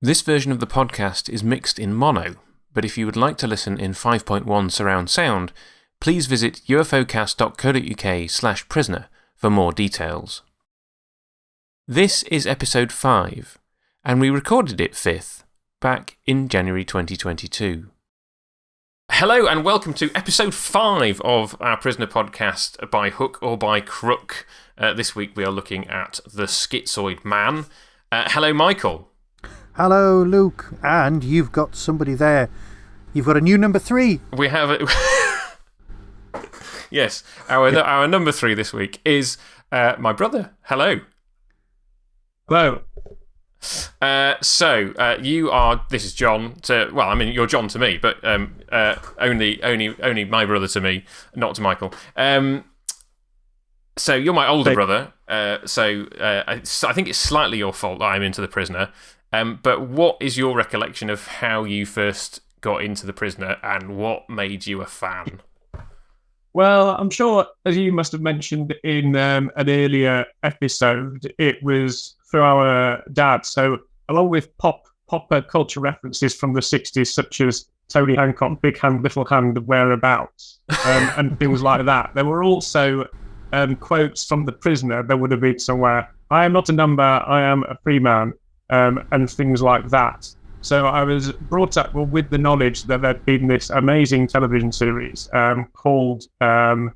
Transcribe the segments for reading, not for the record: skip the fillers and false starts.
This version of the podcast is mixed in mono, but if you would like to listen in 5.1 surround sound, please visit ufocast.co.uk/prisoner for more details. This is episode 5, and we recorded it 5th, back in January 2022. Hello and welcome to episode 5 of our Prisoner podcast by hook or by crook. This week we are looking at the Schizoid man. Hello, Michael. Hello, Luke. And you've got somebody there. You've got a new number 3. We have it. Yes, our number 3 this week is my brother. Hello. Hello. You are. This is John. You're John to me, but only my brother to me, not to Michael. So you're my older brother. I think it's slightly your fault that I'm into the Prisoner. But what is your recollection of how you first got into the Prisoner and what made you a fan? Well, I'm sure, as you must have mentioned in an earlier episode, it was through our dad. So, along with pop culture references from the 60s, such as Tony Hancock, Big Hand, Little Hand, Whereabouts, and things like that, there were also quotes from the Prisoner that would have been somewhere, I am not a number, I am a free man, and things like that. So I was brought up with the knowledge that there'd been this amazing television series called The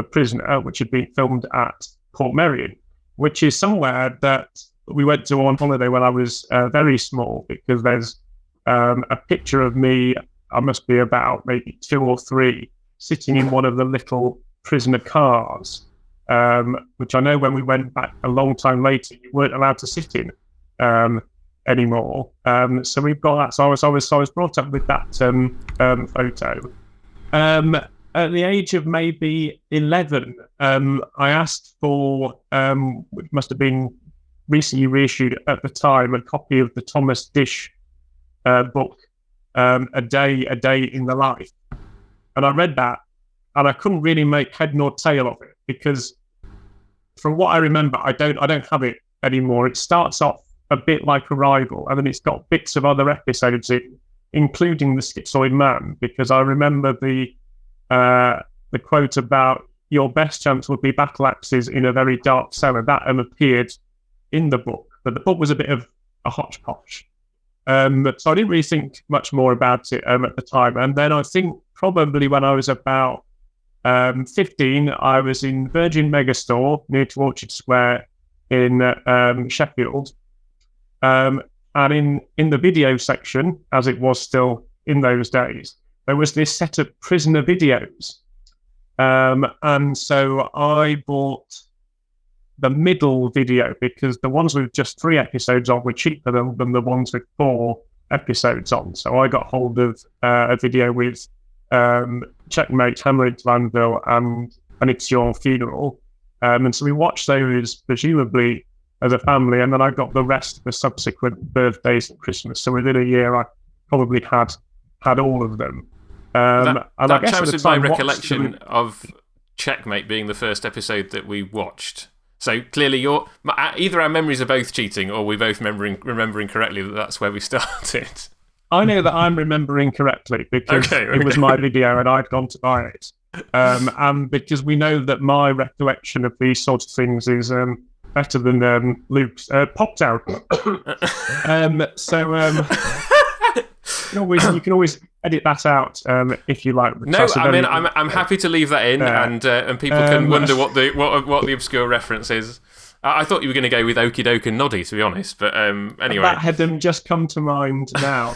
Prisoner, which had been filmed at Port Merion, which is somewhere that we went to on holiday when I was very small, because there's a picture of me, I must be about maybe 2 or 3, sitting in one of the little prisoner cars, which I know when we went back a long time later, you weren't allowed to sit in anymore. So we've got that. So I was brought up with that photo. At the age of maybe 11, I asked for, which must have been recently reissued at the time, a copy of the Thomas Dish book, A Day in the Life. And I read that, and I couldn't really make head nor tail of it, because from what I remember, I don't have it anymore. It starts off a bit like Arrival, and then it's got bits of other episodes in, including the Schizoid man, because I remember the quote about your best chance would be battle axes in a very dark cellar. That appeared in the book, but the book was a bit of a hodgepodge. So I didn't really think much more about it at the time. And then I think probably when I was about 15, I was in Virgin Megastore near to Orchard Square in Sheffield. And in the video section, as it was still in those days, there was this set of Prisoner videos. And so I bought the middle video, because the ones with just 3 episodes on were cheaper than the ones with 4 episodes on. So I got hold of a video with Checkmate, Hammer into Anvil, and It's Your Funeral. And so we watched those presumably as a family, and then I got the rest for subsequent birthdays and Christmas. So within a year, I probably had all of them. That chimes with my recollection of Checkmate being the first episode that we watched. So clearly, either our memories are both cheating, or we're both remembering correctly that that's where we started. I know that I'm remembering correctly, because it was my video and I'd gone to buy it. And because we know that my recollection of these sorts of things is better than Luke's. Popped out. You can always edit that out if you like. No, I'm happy to leave that in, and people can wonder what the obscure reference is. I thought you were going to go with Okie Doke and Noddy, to be honest, but anyway. That had them just come to mind now.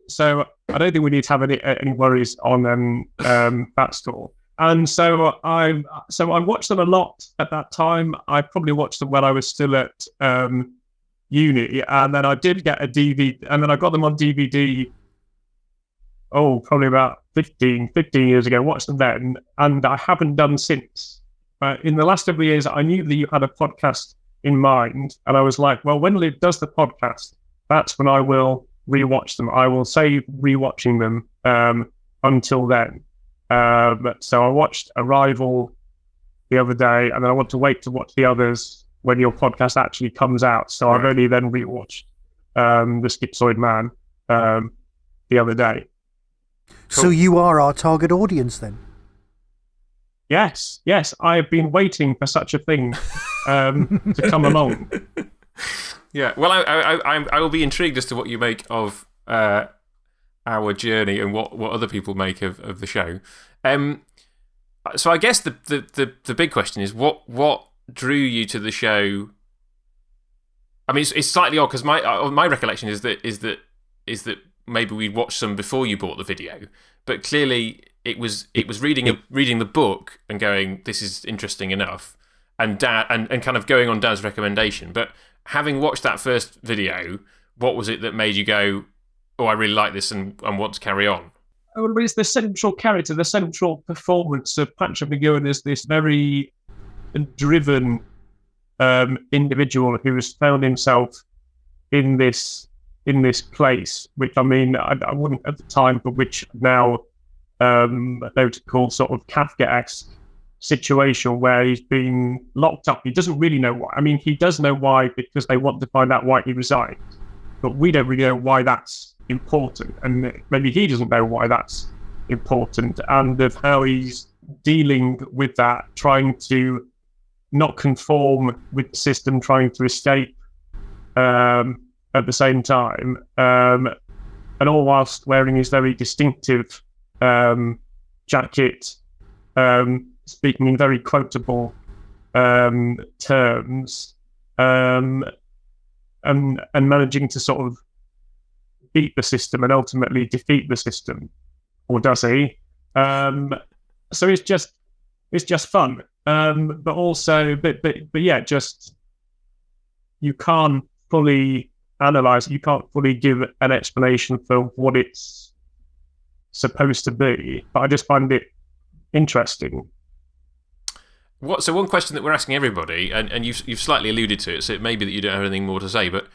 So I don't think we need to have any worries on that score. And so I watched them a lot at that time. I probably watched them when I was still at uni, and then I did get a DVD, and then I got them on DVD. Probably about 15 years ago. Watched them then, and I haven't done since. In the last couple of years, I knew that you had a podcast in mind, and I was like, well, when Luke does the podcast, that's when I will rewatch them. I will save rewatching them until then. So I watched Arrival the other day, and then I want to wait to watch the others when your podcast actually comes out. So I've only then rewatched the Schizoid Man, the other day. Cool. So you are our target audience then? Yes, I have been waiting for such a thing to come along. Yeah, well, I will be intrigued as to what you make of our journey and what other people make of the show. So I guess the big question is what drew you to the show? I mean, it's slightly odd because my recollection is that maybe we'd watched some before you bought the video, but clearly it was reading the book and going, this is interesting enough, and kind of going on Dad's recommendation. But having watched that first video, what was it that made you go, oh, I really like this and want to carry on? Well, it's the central character, the central performance of Patrick McGowan as this very driven individual who has found himself in this place, which I mean, I wouldn't at the time, but which now they would call sort of Kafka-esque situation where he's been locked up. He doesn't really know why. I mean, he does know why because they want to find out why he resigned, but we don't really know why that's important, and maybe he doesn't know why that's important, and of how he's dealing with that, trying to not conform with the system, trying to escape at the same time, and all whilst wearing his very distinctive jacket, speaking in very quotable terms, and managing to sort of beat the system and ultimately defeat the system, or does he? So it's just fun, but also, but yeah, just you can't fully analyze it. You can't fully give an explanation for what it's supposed to be. But I just find it interesting. So one question that we're asking everybody, and you've slightly alluded to it, so it may be that you don't have anything more to say, but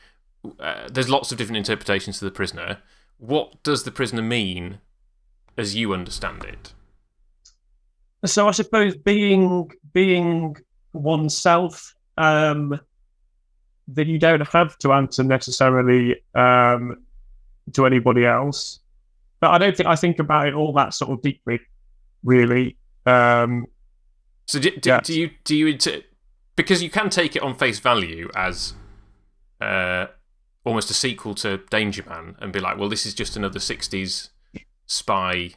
there's lots of different interpretations to the prisoner. What does the prisoner mean as you understand it? So I suppose being oneself, that you don't have to answer necessarily to anybody else. But I think about it all that sort of deeply, really. So do you because you can take it on face value as almost a sequel to Danger Man and be like, well, this is just another 60s spy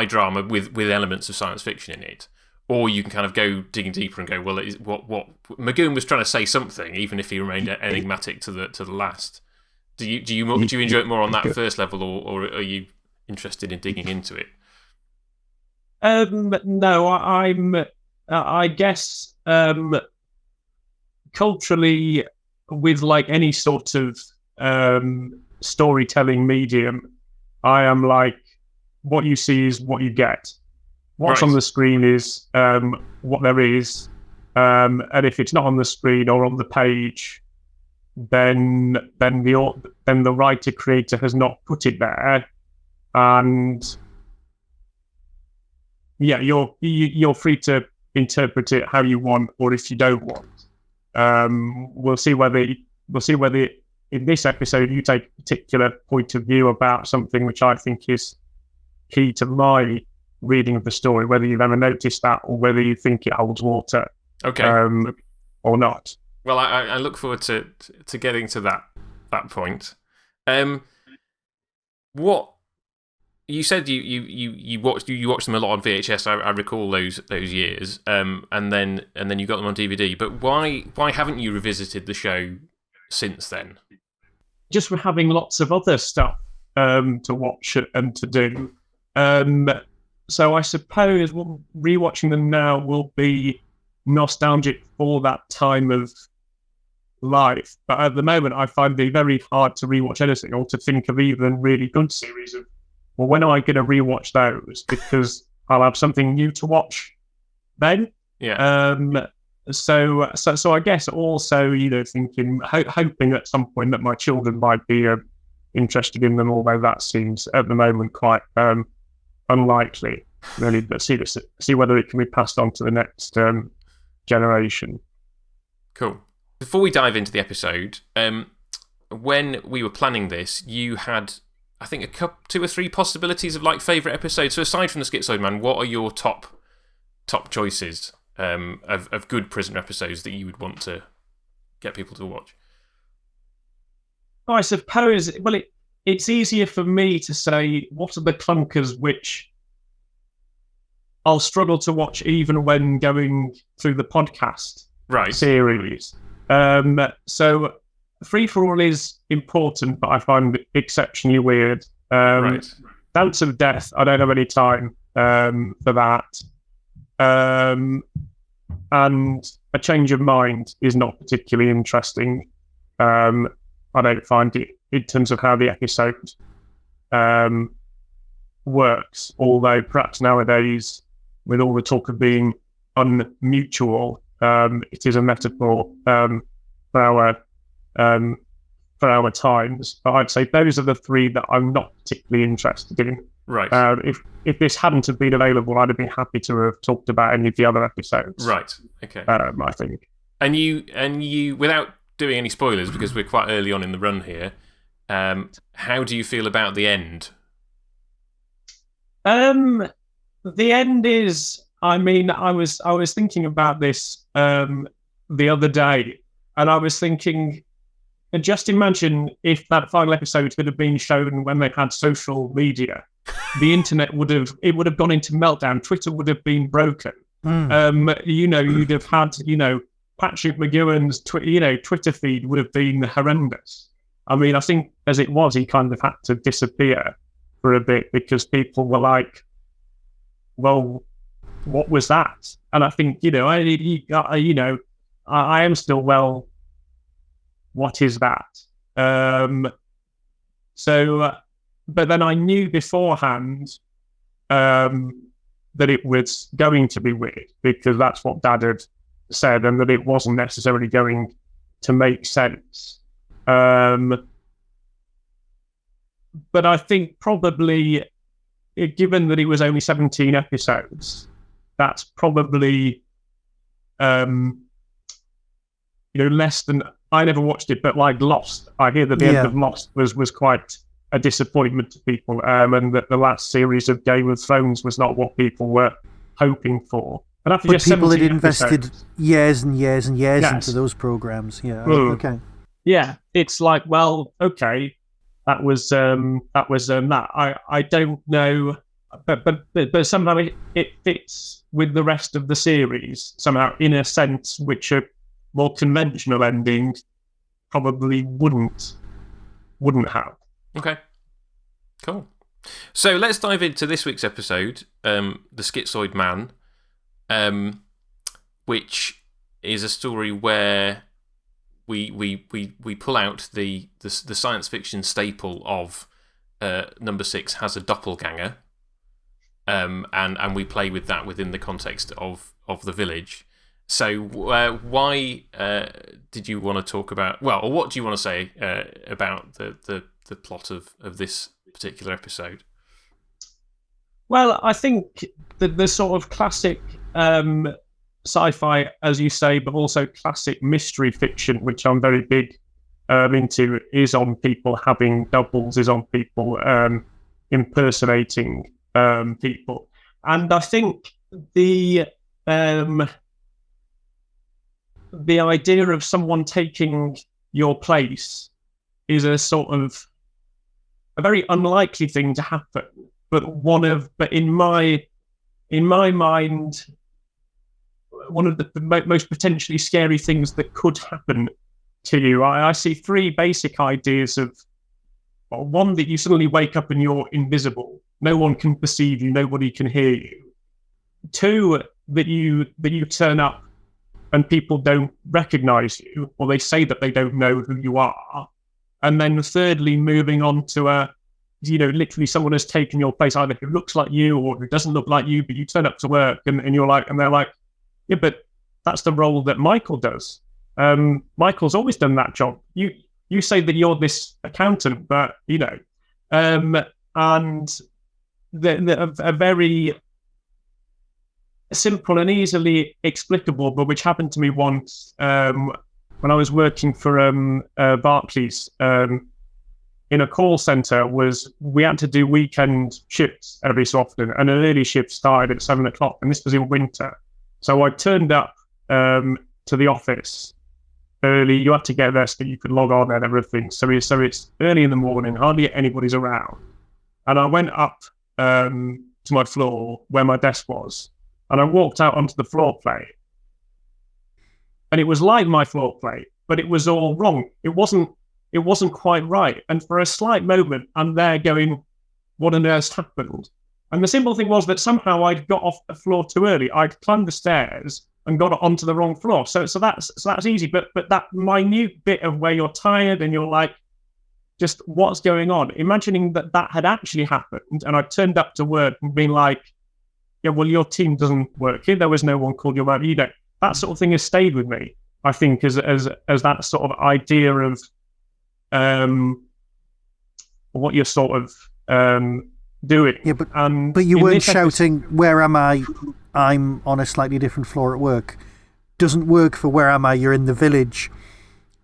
drama with elements of science fiction in it. Or you can kind of go digging deeper and go, well, it is, what McGowan was trying to say something, even if he remained enigmatic to the last. Do you enjoy it more on that first level, or are you interested in digging into it? No, I guess culturally, with like any sort of storytelling medium, I am like, what you see is what you get. What's on the screen is what there is, and if it's not on the screen or on the page, then the writer creator has not put it there, and yeah, you're free to interpret it how you want, or if you don't want. We'll see whether in this episode you take a particular point of view about something which I think is key to my reading of the story, whether you've ever noticed that or whether you think it holds water, or not. Well, I look forward to getting to that point. What you said you watched them a lot on VHS. I recall those years, and then you got them on DVD. But why haven't you revisited the show since then? Just for having lots of other stuff to watch and to do. So I suppose rewatching them now will be nostalgic for that time of life. But at the moment, I find it very hard to rewatch anything or to think of even really good series of, well, when am I going to rewatch those? Because I'll have something new to watch then. Yeah. So I guess also, thinking, hoping at some point that my children might be interested in them, although that seems at the moment quite unlikely, really. But see whether it can be passed on to the next generation. Cool. Before we dive into the episode, when we were planning this, you had, I think, two or three possibilities of like favourite episodes. So aside from the Schizoid Man, what are your top choices of good prisoner episodes that you would want to get people to watch? Oh, I suppose, well, it's easier for me to say what are the clunkers which I'll struggle to watch even when going through the podcast series. So Free For All is important, but I find it exceptionally weird. Dance of Death, I don't have any time for that. And A Change of Mind is not particularly interesting. I don't find it in terms of how the episode works, although perhaps nowadays, with all the talk of being unmutual, it is a metaphor for our times. But I'd say those are the three that I'm not particularly interested in. Right. If this hadn't have been available, I'd have been happy to have talked about any of the other episodes. Right. Okay. I think. And you, without doing any spoilers, because we're quite early on in the run here, how do you feel about the end? The end is, I mean, I was thinking about this the other day, and I was thinking, just imagine if that final episode had have been shown when they had social media, the internet would have gone into meltdown. Twitter would have been broken. You'd have had, Patrick McGowan's Twitter feed would have been horrendous. I mean, I think as it was, he kind of had to disappear for a bit because people were like, well, what was that? And I think, I am still, well, what is that? But then I knew beforehand that it was going to be weird because that's what Dad had said, and that it wasn't necessarily going to make sense. But I think probably, given that it was only 17 episodes, that's probably less than, I never watched it, but like Lost, I hear that the end of Lost was quite a disappointment to people, and that the last series of Game of Thrones was not what people were hoping for. And after but people had invested episodes, years and years and years into those programs. Yeah. Okay. Yeah, it's like, well, okay, that was that. I don't know, but somehow it fits with the rest of the series somehow in a sense which a more conventional ending probably wouldn't have. Okay, cool. So let's dive into this week's episode, The Schizoid Man, which is a story where we pull out the science fiction staple of number 6 has a doppelgänger, and we play with that within the context of the village. So why did you want to talk about, or what do you want to say about the plot of this particular episode? Well, I think the sort of classic sci-fi, as you say, but also classic mystery fiction, which I'm very big into, is on people having doubles, is on people impersonating people. And I think the idea of someone taking your place is a sort of a very unlikely thing to happen, but in my mind, one of the most potentially scary things that could happen to you. I see three basic ideas of, one, that you suddenly wake up and you're invisible. No one can perceive you. Nobody can hear you. Two, that you turn up and people don't recognize you, or they say that they don't know who you are. And then thirdly, moving on to literally someone has taken your place, either who looks like you or who doesn't look like you, but you turn up to work and you're like, and they're like, yeah, but that's the role that Michael does. Michael's always done that job. You say that you're this accountant, but and a very simple and easily explicable, but which happened to me once, when I was working for Barclays in a call center was we had to do weekend shifts every so often, and an early shift started at 7:00, and this was in winter. So I turned up to the office early. You had to get there so you could log on and everything. So it's early in the morning, hardly anybody's around. And I went up to my floor where my desk was, and I walked out onto the floor plate. And it was like my floor plate, but it was all wrong. It wasn't quite right. And for a slight moment, I'm there going, what on earth happened? And the simple thing was that somehow I'd got off the floor too early. I'd climbed the stairs and got onto the wrong floor. So that's easy. But that minute bit of where you're tired and you're like, just what's going on? Imagining that had actually happened, and I turned up to work and being like, yeah, well, your team doesn't work here. There was no one called your manager. You know, that sort of thing has stayed with me, I think, as that sort of idea of what you're sort of doing. Yeah, but you weren't shouting, where am I? I'm on a slightly different floor at work. Doesn't work for where am I? You're in the village.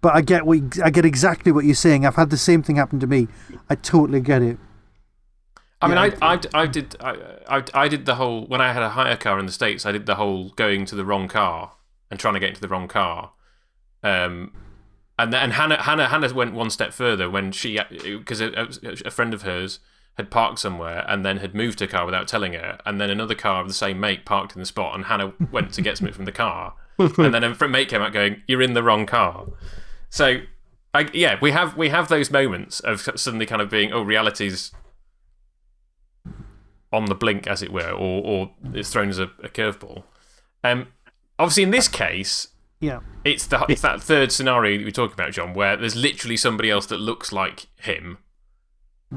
But I get exactly what you're saying. I've had the same thing happen to me. I totally get it. I mean, I did the whole, when I had a hire car in the States, I did the whole going to the wrong car and trying to get into the wrong car. And Hannah went one step further when because a friend of hers had parked somewhere and then had moved her car without telling her, and then another car of the same make parked in the spot, and Hannah went to get something from the car, and then a mate came out going, "You're in the wrong car." So, we have those moments of suddenly kind of being, oh, reality's on the blink, as it were, or it's thrown as a curveball. Obviously, in this case, it's that third scenario that we talk about, John, where there's literally somebody else that looks like him,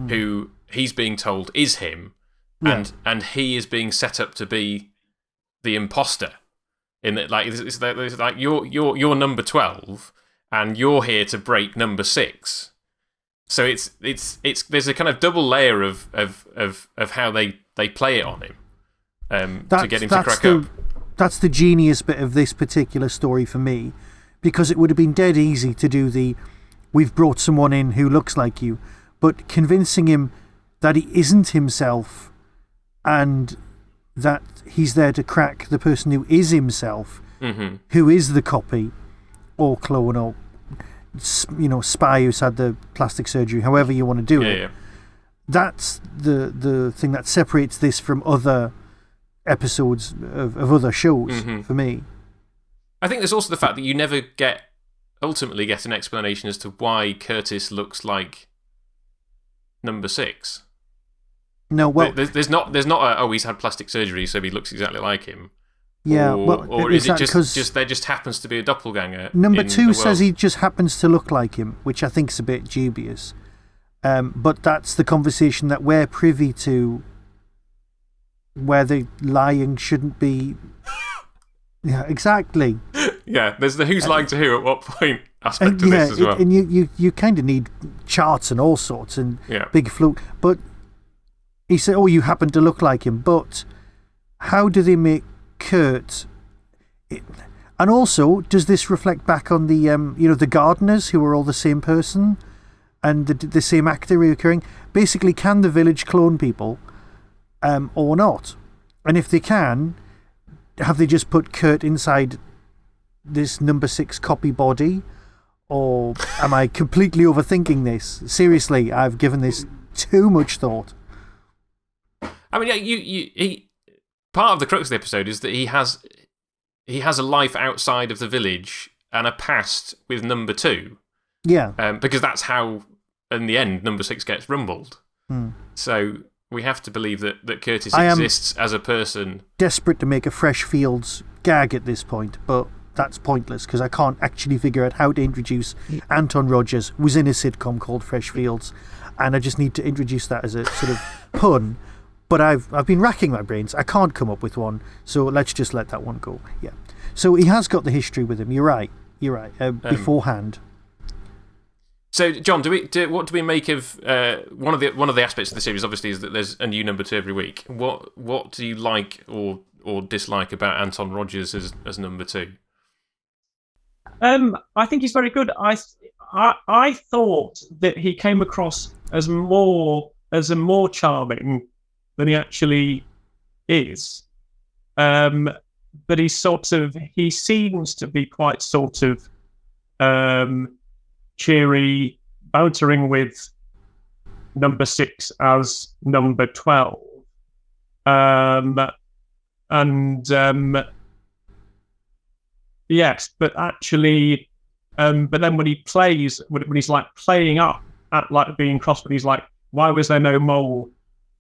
who he's being told is him, and he is being set up to be the imposter. In that, like, it's like you're number 12, and you're here to break number 6. So it's there's a kind of double layer of how they play it on him to get him to crack up. That's the genius bit of this particular story for me, because it would have been dead easy to do we've brought someone in who looks like you, but convincing him that he isn't himself and that he's there to crack the person who is himself, who is the copy or clone or spy who's had the plastic surgery, however you want to do it. Yeah. That's the thing that separates this from other episodes of other shows for me. I think there's also the fact that you never ultimately get an explanation as to why Curtis looks like number 6. No, well, there's not he's had plastic surgery, so he looks exactly like him. Yeah, or is it just there just happens to be a doppelganger? Number 2 says he just happens to look like him, which I think is a bit dubious. But that's the conversation that we're privy to, where the lying shouldn't be. Yeah, exactly. Yeah, there's the who's lying to who at what point aspect of this as well. And you kind of need charts and all sorts and big fluke. But he said, oh, you happen to look like him. But how do they make Kurt? And also, does this reflect back on the the gardeners who are all the same person and the same actor reoccurring? Basically, can the village clone people or not? And if they can, have they just put Kurt inside this number 6 copy body? Or am I completely overthinking this? Seriously, I've given this too much thought. I mean, part of the crux of the episode is that he has a life outside of the village and a past with number 2. Yeah. Because that's how, in the end, number 6 gets rumbled. So we have to believe that Curtis exists as a person. Desperate to make a Fresh Fields gag at this point, but that's pointless because I can't actually figure out how to introduce Anton Rogers, who was in a sitcom called Fresh Fields, and I just need to introduce that as a sort of pun. But I've been racking my brains. I can't come up with one, so let's just let that one go. Yeah. So he has got the history with him. You're right. Beforehand. So, John, what do we make of one of the aspects of the series? Obviously, is that there's a new number 2 every week. What do you like or dislike about Anton Rogers as number 2? I think he's very good. I thought that he came across as a more charming than he actually is. But he seems to be quite sort of cheery, bantering with number 6 as number 12. Yes, but actually, but then when he plays, when he's like playing up at like being cross, but he's like, why was there no mole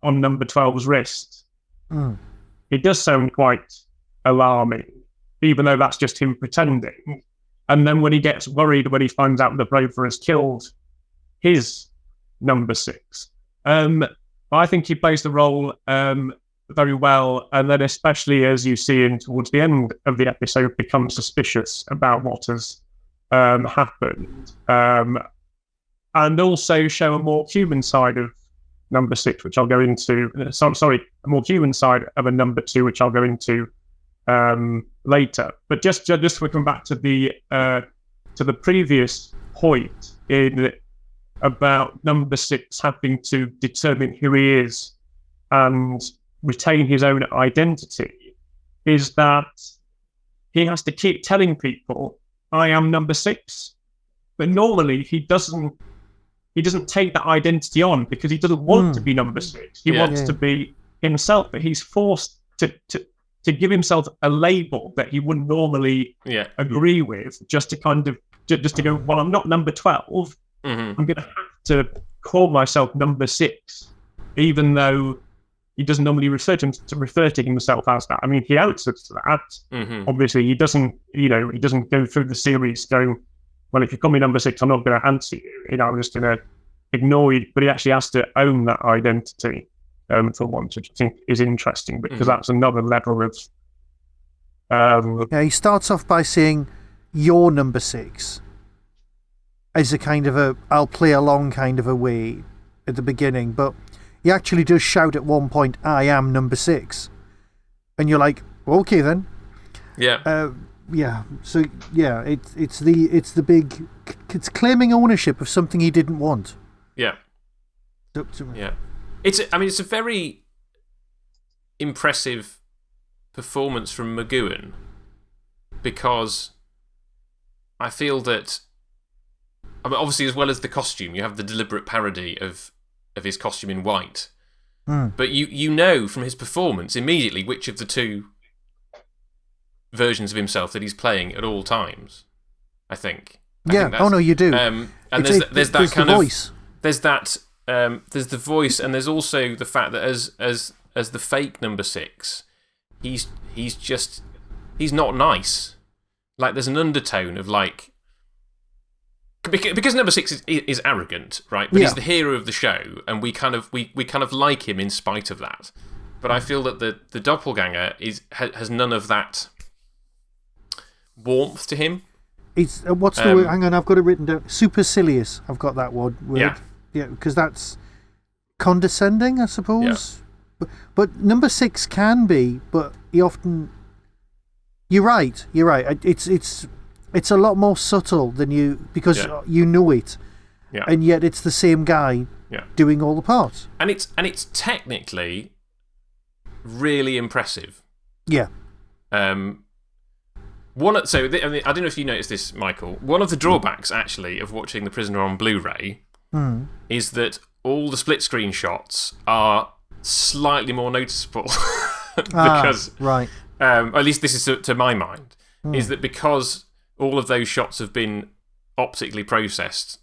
on number 12's wrist? It does sound quite alarming, even though that's just him pretending. And then when he gets worried, when he finds out the Rover has killed his number 6, I think he plays the role very well, and then especially as you see him towards the end of the episode become suspicious about what has happened, and also show a more human side of number 6, which I'll go into. A more human side of a number 2, which I'll go into later. But just to come back to the previous point in about number 6 having to determine who he is and retain his own identity, is that he has to keep telling people, I am number 6. But normally he doesn't take that identity on because he doesn't want to be number 6. He wants to be himself, but he's forced to give himself a label that he wouldn't normally agree with, just to kind of just to go, well, I'm not number 12. I'm going to have to call myself number 6, even though he doesn't normally refer to himself as that. I mean, he answers to that. Obviously, he doesn't go through the series going, well, if you call me number 6, I'm not going to answer you. I'm just going to ignore you. But he actually has to own that identity for once, which I think is interesting because that's another level of. He starts off by saying, "You're number 6," as a kind of I'll play along kind of a way at the beginning, but he actually does shout at one point, "I am number 6," and you're like, "Okay then." Yeah. So it's claiming ownership of something he didn't want. Yeah. Yeah. It's a very impressive performance from McGowan, because I feel that, obviously, as well as the costume, you have the deliberate parody of his costume in white. But you know from his performance immediately which of the two versions of himself that he's playing at all times, I think. You do. And there's that kind of voice. There's that. There's the voice, and there's also the fact that as the fake number 6, he's not nice. Like, there's an undertone of like, because number 6 is arrogant, right? But he's the hero of the show, and we kind of like him in spite of that. But I feel that the doppelganger has none of that warmth to him. It's what's the word? Hang on, I've got it written down. Supercilious. I've got that word. Yeah, because that's condescending, I suppose. Yeah. But number 6 can be, but he often. You're right. It's a lot more subtle than because you know it, and yet it's the same guy doing all the parts. And it's technically really impressive. Yeah. I don't know if you noticed this, Michael. One of the drawbacks, actually, of watching The Prisoner on Blu-ray is that all the split screen shots are slightly more noticeable because, right. At least this is to my mind, is that because all of those shots have been optically processed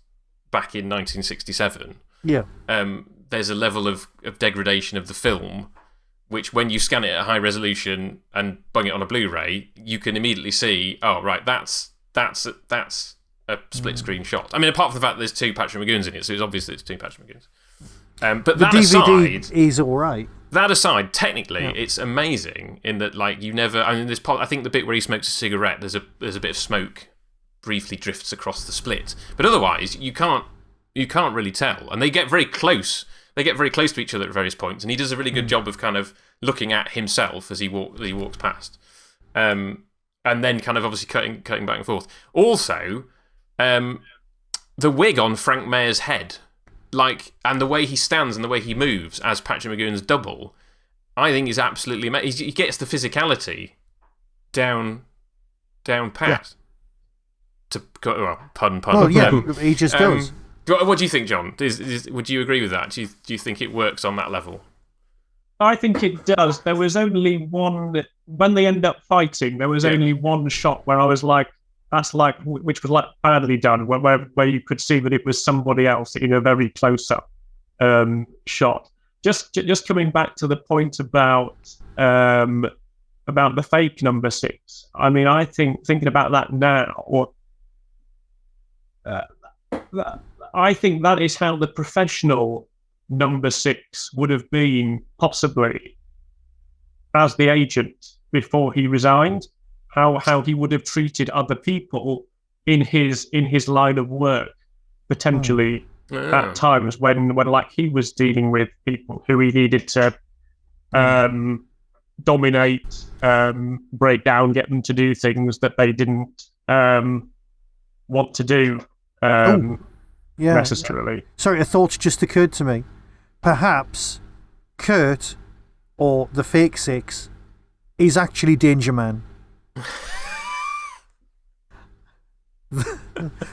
back in 1967. Yeah. There's a level of degradation of the film, which when you scan it at high resolution and bung it on a Blu-ray, you can immediately see, oh, right, that's a split screen shot. I mean, apart from the fact that there's 2 Patrick McGoons in it, so it's obvious that it's 2 Patrick McGoons. But the that DVD aside, is all right. That aside, technically, it's amazing in that, like, you never. I mean, I think the bit where he smokes a cigarette, there's a bit of smoke briefly drifts across the split, but otherwise, you can't really tell. And they get very close. They get very close to each other at various points, and he does a really good job of kind of looking at himself as he walks past. and then kind of obviously cutting back and forth. Also, the wig on Frank Mayer's head, and the way he stands and the way he moves as Patrick McGoohan's double, I think is absolutely amazing. He gets the physicality down pat. Pun. Well, yeah, he just does. What do you think, John? Would you agree with that? Do you think it works on that level? I think it does. There was only one, when they end up fighting, there was only one shot where I was like, which was like badly done, where you could see that it was somebody else in a very close-up shot. Just coming back to the point about the fake number 6. I mean, I think, thinking about that now, I think that is how the professional number 6 would have been, possibly, as the agent before he resigned. How he would have treated other people in his line of work, potentially at times when like he was dealing with people who he needed to dominate, break down, get them to do things that they didn't want to do necessarily. Sorry, a thought just occurred to me. Perhaps Kurt, or the fake 6, is actually Danger Man.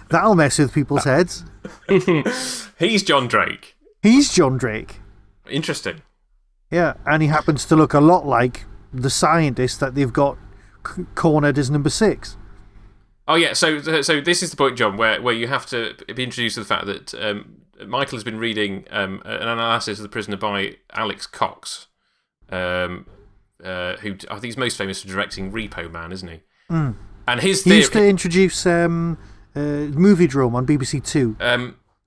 That'll mess with people's heads. He's John Drake. He's John Drake. Interesting. Yeah, and he happens to look a lot like the scientist that they've got cornered as number 6. Oh, yeah, so this is the point, John, where you have to be introduced to the fact that Michael has been reading an analysis of The Prisoner by Alex Cox, who I think is most famous for directing Repo Man, isn't he? Mm. And his theory... He used to introduce Movie Drome on BBC Two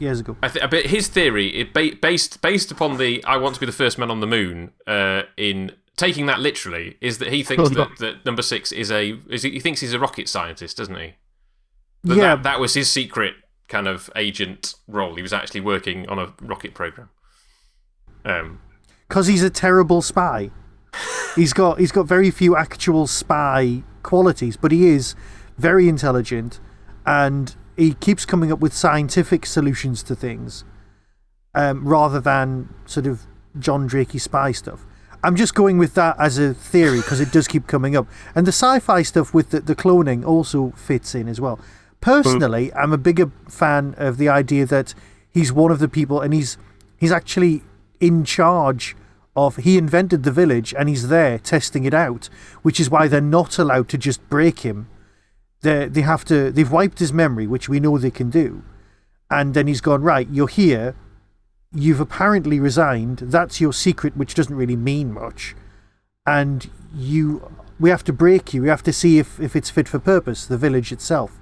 years ago. But his theory, based upon the I want to be the first man on the moon, in taking that literally, is that he thinks that number 6 he thinks he's a rocket scientist, doesn't he? That was his secret kind of agent role. He was actually working on a rocket program. Because he's a terrible spy. He's got very few actual spy qualities, but he is very intelligent, and he keeps coming up with scientific solutions to things, rather than sort of John Drakey spy stuff. I'm just going with that as a theory because it does keep coming up, and the sci-fi stuff with the cloning also fits in as well. Personally, I'm a bigger fan of the idea that he's one of the people, and he's actually in charge of, he invented the village and he's there testing it out, which is why they're not allowed to just break him. They've wiped his memory, which we know they can do, and then he's gone, right, you're here, you've apparently resigned, that's your secret, which doesn't really mean much, and we have to break you, we have to see if it's fit for purpose, the village itself.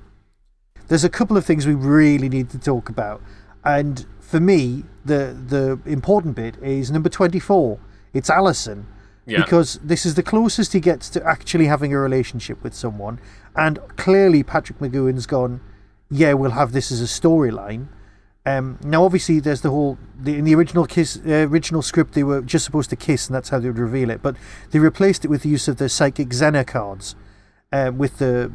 There's a couple of things we really need to talk about, and for me, the important bit is number 24. It's Alison. Yeah. Because this is the closest he gets to actually having a relationship with someone. And clearly Patrick McGoohan's gone, yeah, we'll have this as a storyline. Now, obviously, there's in the original script, they were just supposed to kiss, and that's how they would reveal it. But they replaced it with the use of the psychic Xena cards, with the,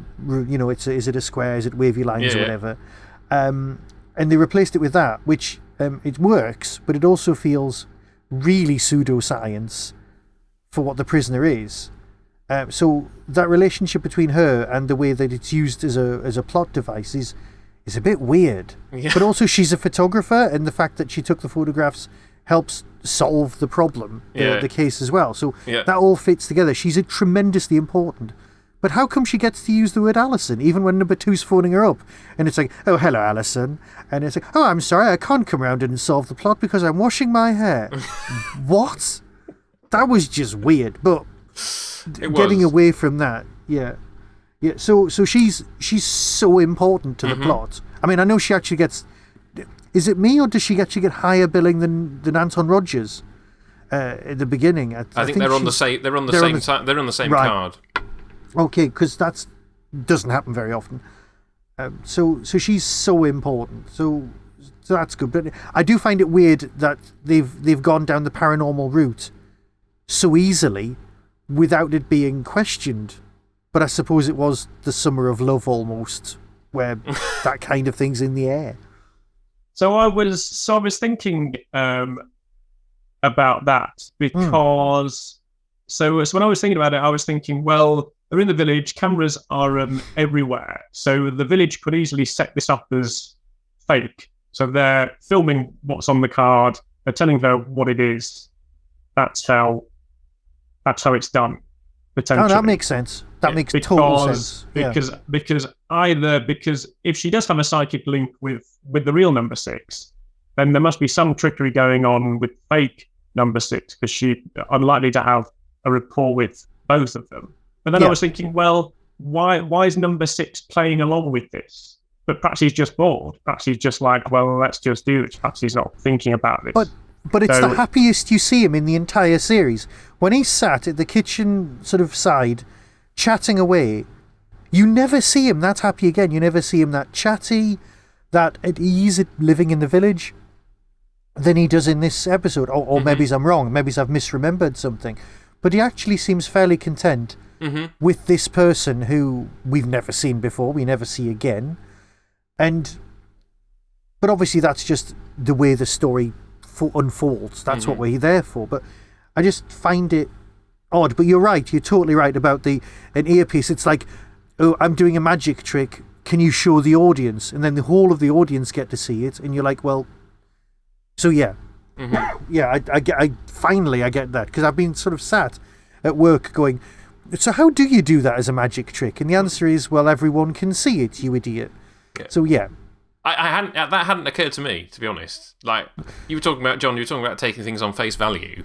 is it a square, is it wavy lines or whatever. And they replaced it with that, which it works, but it also feels really pseudoscience for what the prisoner is. So that relationship between her and the way that it's used as a plot device is a bit weird. Yeah. But also she's a photographer, and the fact that she took the photographs helps solve the problem, the case as well. So that all fits together. She's tremendously important. But how come she gets to use the word Alison, even when number 2's phoning her up? And it's like, oh, hello, Alison. And it's like, oh, I'm sorry, I can't come round and solve the plot because I'm washing my hair. What? That was just weird. But getting away from that, yeah. So she's so important to the plot. I mean, I know she actually gets... Is it me, or does she actually get higher billing than Anton Rogers at the beginning? I think they're on the same. They're on the same card. Okay, because that doesn't happen very often. So she's so important. So that's good. But I do find it weird that they've gone down the paranormal route so easily without it being questioned but I suppose it was the summer of love almost, where that kind of thing's in the air. So I was thinking about that because so when I was thinking about it, I was thinking, well, they're in the village, cameras are everywhere, so the village could easily set this up as fake. So they're filming what's on the card, they're telling her what it is. That's how it's done. Potentially. Oh, that makes sense. That makes total sense. Yeah. Because if she does have a psychic link with the real number 6, then there must be some trickery going on with fake number 6, because she's unlikely to have a rapport with both of them. But then I was thinking, well, why is number 6 playing along with this? But perhaps he's just bored. Perhaps he's just like, well, let's just do this. Perhaps he's not thinking about this. But it's the happiest you see him in the entire series. When he's sat at the kitchen sort of side, chatting away, you never see him that happy again. You never see him that chatty, that at ease at living in the village than he does in this episode. Or maybe I'm wrong. Maybe I've misremembered something. But he actually seems fairly content with this person who we've never seen before, we never see again. But obviously that's just the way the story unfolds. That's what we're there for. But I just find it odd. But you're right. You're totally right about an earpiece. It's like, oh, I'm doing a magic trick. Can you show the audience? And then the whole of the audience get to see it. And you're like, well, so yeah. Yeah, I finally get that. Because I've been sort of sat at work going, so how do you do that as a magic trick? And the answer is, well, everyone can see it, you idiot. Yeah. So yeah. That hadn't occurred to me, to be honest. Like, you were talking about taking things on face value,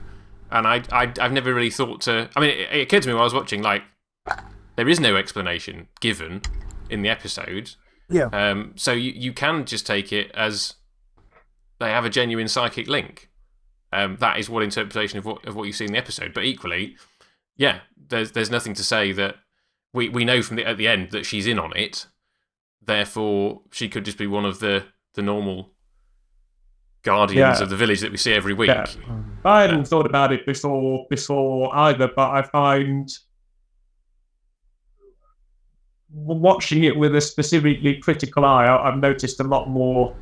and I've never really thought to. I mean, it occurred to me while I was watching, like, there is no explanation given in the episode. Yeah. So you can just take it as they have a genuine psychic link. That is one interpretation of what you see in the episode. But equally, yeah, there's nothing to say that we know from at the end that she's in on it. Therefore, she could just be one of the normal guardians of the village that we see every week. Yeah. I hadn't thought about it before either, but I find watching it with a specifically critical eye, I've noticed a lot more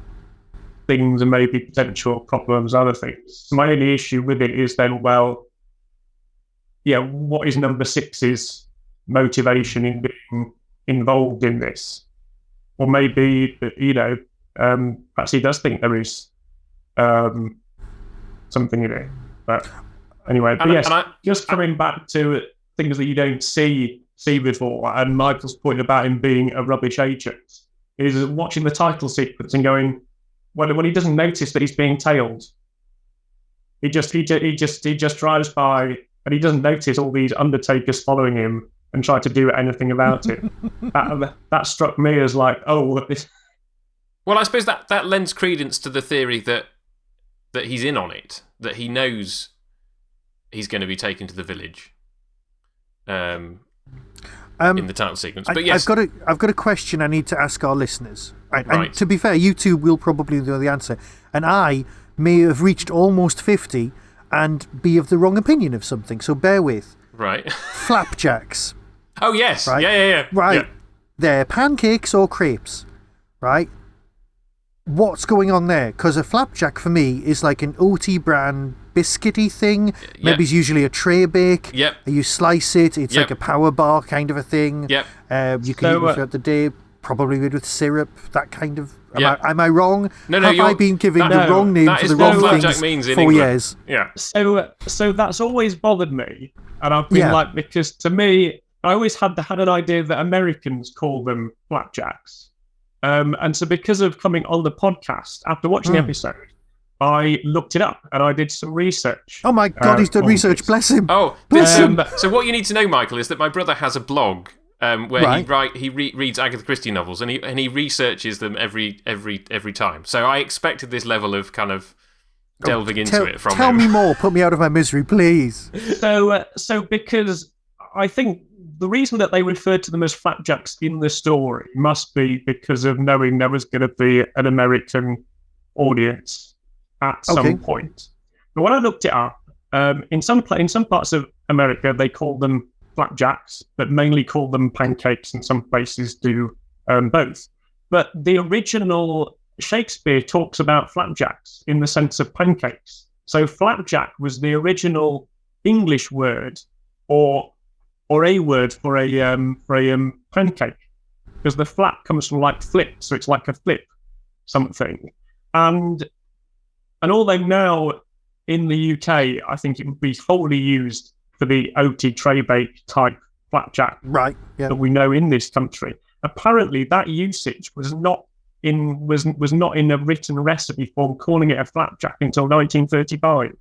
things and maybe potential problems, other things. My only issue with it is then, well, yeah, what is number 6's motivation in being involved in this? Or maybe, perhaps he does think there is something in it. But anyway, just coming back to things that you don't see before, and Michael's point about him being a rubbish agent, is watching the title sequence and going, when he doesn't notice that he's being tailed, he just drives by and he doesn't notice all these undertakers following him and try to do anything about it. That struck me as like, oh, this. Well, I suppose that lends credence to the theory that he's in on it, that he knows he's going to be taken to the village. In the title sequence, but yes, I've got a question I need to ask our listeners. Right. And to be fair, you two will probably know the answer, and I may have reached almost 50 and be of the wrong opinion of something. So bear with. Right. Flapjacks. Oh yes. Right? Yeah. Right. Yeah. They're pancakes or crepes, right? What's going on there? Because a flapjack for me is like an OT brand biscuity thing. Maybe it's usually a tray bake. Yep. You slice it. It's like a power bar kind of a thing. Yep. You can eat it throughout the day. Probably made with syrup. That kind of. Am I wrong? No. Have I been giving the wrong name for the wrong things means in for England. years? Yeah. So that's always bothered me, and I've been like, because to me, I always had an idea that Americans call them flapjacks. And so because of coming on the podcast, after watching the episode, I looked it up and I did some research. Oh my God, he's done research. Bless him. Oh, bless him. So what you need to know, Michael, is that my brother has a blog where he reads Agatha Christie novels and he researches them every time. So I expected this level of kind of delving into it from him. Tell me more. Put me out of my misery, please. So because I think the reason that they referred to them as flapjacks in the story must be because of knowing there was going to be an American audience at some point. But when I looked it up, in some parts of America, they call them flapjacks, but mainly call them pancakes, and some places do both. But the original Shakespeare talks about flapjacks in the sense of pancakes. So flapjack was the original English word, or a word for a pancake, because the flap comes from like flip, so it's like a flip something. And although now in the UK, I think it would be wholly used for the OT tray bake type flapjack that we know in this country. Apparently, that usage was not in a written recipe form calling it a flapjack until 1935.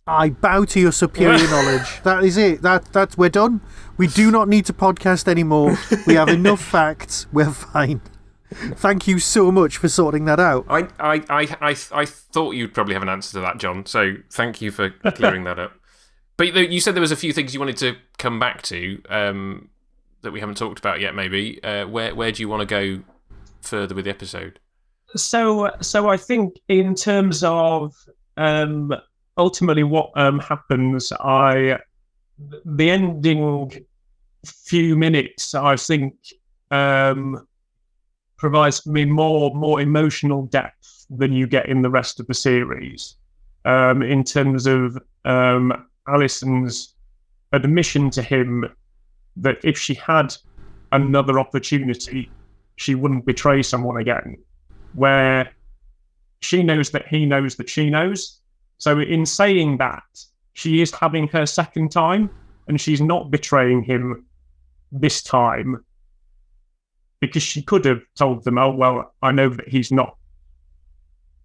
I bow to your superior knowledge. That is it. That's we're done. We do not need to podcast anymore. We have enough facts. We're fine. Thank you so much for sorting that out. I thought you'd probably have an answer to that, John. So thank you for clearing that up. But you said there was a few things you wanted to come back to that we haven't talked about yet. Maybe where do you want to go further with the episode? So I think in terms of ultimately what happens, the ending few minutes, I think, provides me more emotional depth than you get in the rest of the series. In terms of Alison's admission to him that if she had another opportunity, she wouldn't betray someone again, where she knows that he knows that she knows. So in saying that, she is having her second time, and she's not betraying him this time, because she could have told them, oh, well, I know that he's not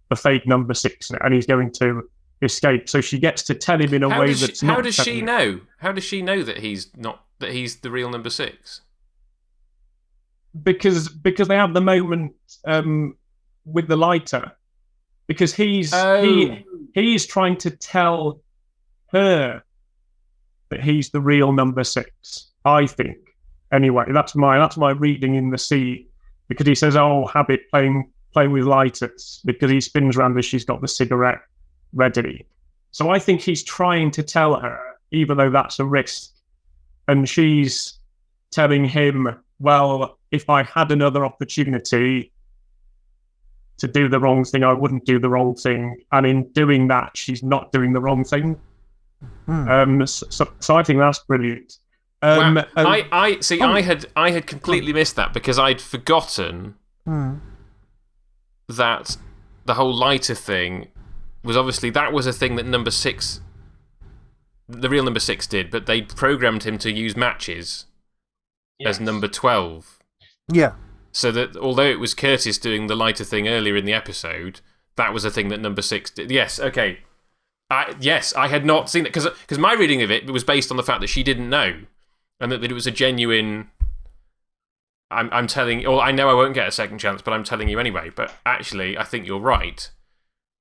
the fake number 6 and he's going to escape. So she gets to tell him in a way that's not... How does she know? How does she know that he's the real number 6? Because they have the moment with the lighter. Because he's trying to tell her that he's the real number 6, I think. Anyway, that's my reading in the sea, because he says, "Oh, Habit playing with lighters," because he spins around as she's got the cigarette ready. So I think he's trying to tell her, even though that's a risk, and she's telling him, "Well, if I had another opportunity to do the wrong thing, I wouldn't do the wrong thing," and in doing that, she's not doing the wrong thing. So I think that's brilliant. Wow. I see. I had completely missed that, because I'd forgotten that the whole lighter thing was obviously that was a thing that number 6, the real number 6, did, but they programmed him to use matches as number 12. Yeah. So that although it was Curtis doing the lighter thing earlier in the episode, that was a thing that number 6 did. Yes. Okay. I had not seen it, because my reading of it was based on the fact that she didn't know. And that it was a genuine... I'm telling... Or I know I won't get a second chance, but I'm telling you anyway. But actually, I think you're right.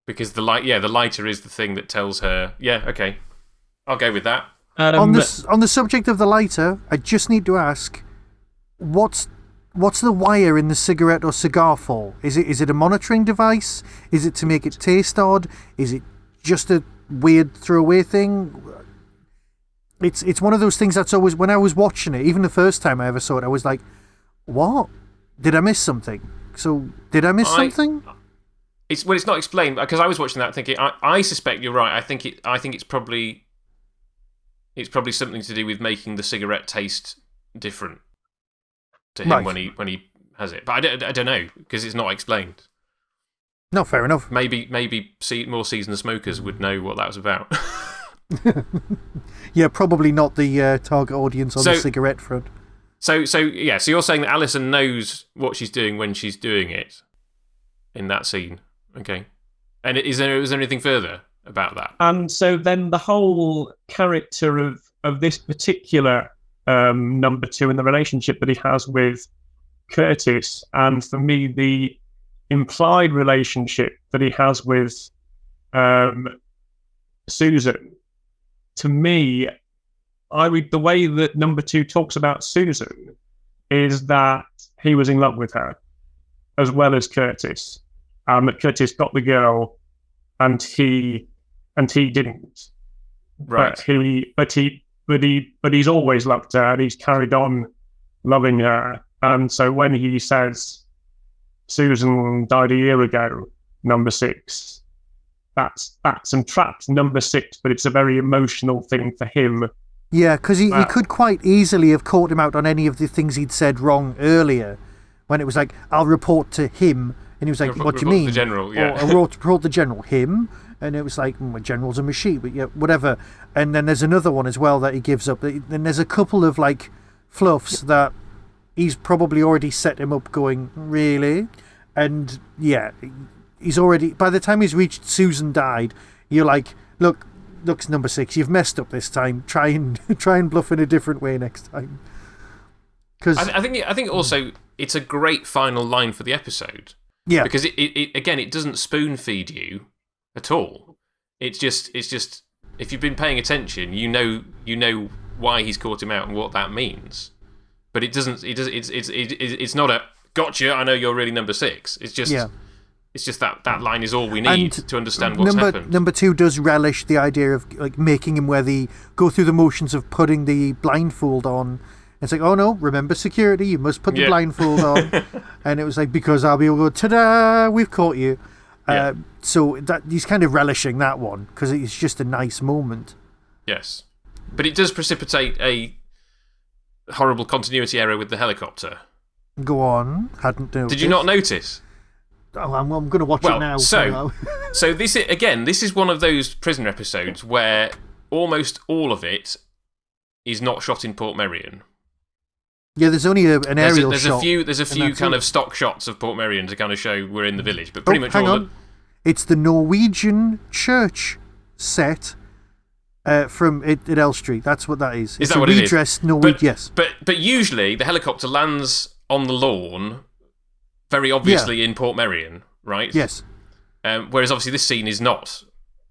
Because the lighter is the thing that tells her, yeah, okay, I'll go with that. On the subject of the lighter, I just need to ask, what's the wire in the cigarette or cigar for? Is it a monitoring device? Is it to make it taste odd? Is it just a weird throwaway thing? It's one of those things that's always, when I was watching it, even the first time I ever saw it, I was like, what? Did I miss something? So, did I miss something? It's not explained, because I was watching that thinking, I suspect you're right. I think it's probably something to do with making the cigarette taste different to him when he has it. But I don't know, because it's not explained. No, fair enough. Maybe more seasoned smokers would know what that was about. Yeah, probably not the target audience on the cigarette front. So you're saying that Alison knows what she's doing when she's doing it in that scene. Okay. And is there anything further about that? And so then the whole character of this particular number 2 and the relationship that he has with Curtis, and for me, the implied relationship that he has with Susan, to me, I read the way that number 2 talks about Susan is that he was in love with her as well as Curtis, and that Curtis got the girl and he didn't. Right. But he's always loved her, and he's carried on loving her. And so when he says Susan died a year ago, number 6, that's and trapped number 6, but it's a very emotional thing for him. Yeah, because he could quite easily have caught him out on any of the things he'd said wrong earlier, when it was like, I'll report to him, and he was like, what do you mean? The general, yeah. Or I'll report the general, him, and it was like, general's a machine, but yeah, whatever. And then there's another one as well that he gives up. Then there's a couple of like fluffs that he's probably already set him up going, really? And yeah, he's already, by the time he's reached Susan died, you're like, look, number 6, you've messed up this time. Try and bluff in a different way next time. Because I think also it's a great final line for the episode. Yeah. Because it doesn't spoon feed you at all. It's just if you've been paying attention, you know why he's caught him out and what that means. But it's not a gotcha, I know you're really number 6. It's just It's just that line is all we need to understand what's happened. Number 2 does relish the idea of like making him go through the motions of putting the blindfold on. It's like, oh no, remember security, you must put the blindfold on. And it was like, because I'll be able to go, ta-da, we've caught you. So that he's kind of relishing that one because it's just a nice moment. Yes. But it does precipitate a horrible continuity error with the helicopter. Go on. Hadn't noticed. Did you not notice? Oh, I'm going to watch it now. So this is one of those prisoner episodes where almost all of it is not shot in Portmeirion. Yeah, there's only an aerial shot. There's a few kind of stock shots of Portmeirion to kind of show we're in the village, but pretty much hang on. It's the Norwegian church set from at L Street. That's what that is. Is that what it is? Redressed Norwegian, yes. But usually the helicopter lands on the lawn, very obviously in Portmeirion, right? Yes. Whereas obviously this scene is not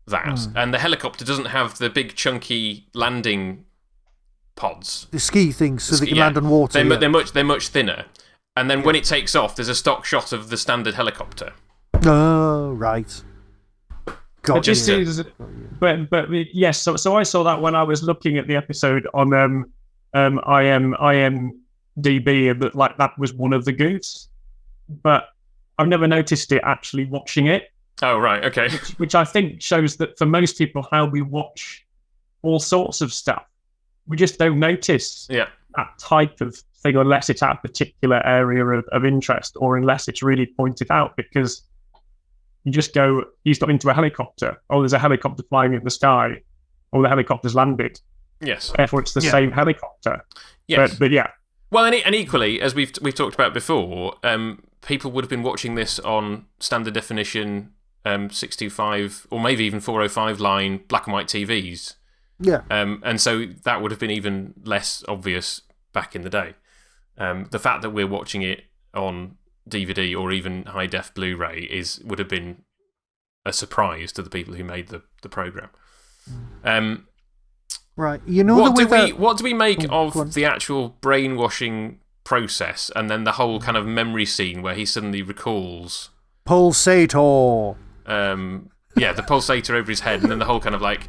that, and the helicopter doesn't have the big chunky landing pods, the ski things, so they can land on water. They're much thinner, and then when it takes off, there's a stock shot of the standard helicopter. Oh, right. But yes. So I saw that when I was looking at the episode on IMDb, and like that was one of the goofs. But I've never noticed it actually watching it. Oh, right, okay. Which I think shows that for most people, how we watch all sorts of stuff, we just don't notice that type of thing unless it's at a particular area of interest or unless it's really pointed out, because you just go, he's got into a helicopter. Oh, there's a helicopter flying in the sky. Oh, the helicopter's landed. Yes. Therefore, it's the same helicopter. Yes. But yeah. Well, and equally, as we've talked about before, people would have been watching this on standard definition 625 or maybe even 405 line black and white TVs. Yeah. And so that would have been even less obvious back in the day. The fact that we're watching it on DVD or even high def Blu-ray would have been a surprise to the people who made the program. Right. You know what do we make of the actual brainwashing process and then the whole kind of memory scene where he suddenly recalls Pulsator? The pulsator over his head, and then the whole kind of like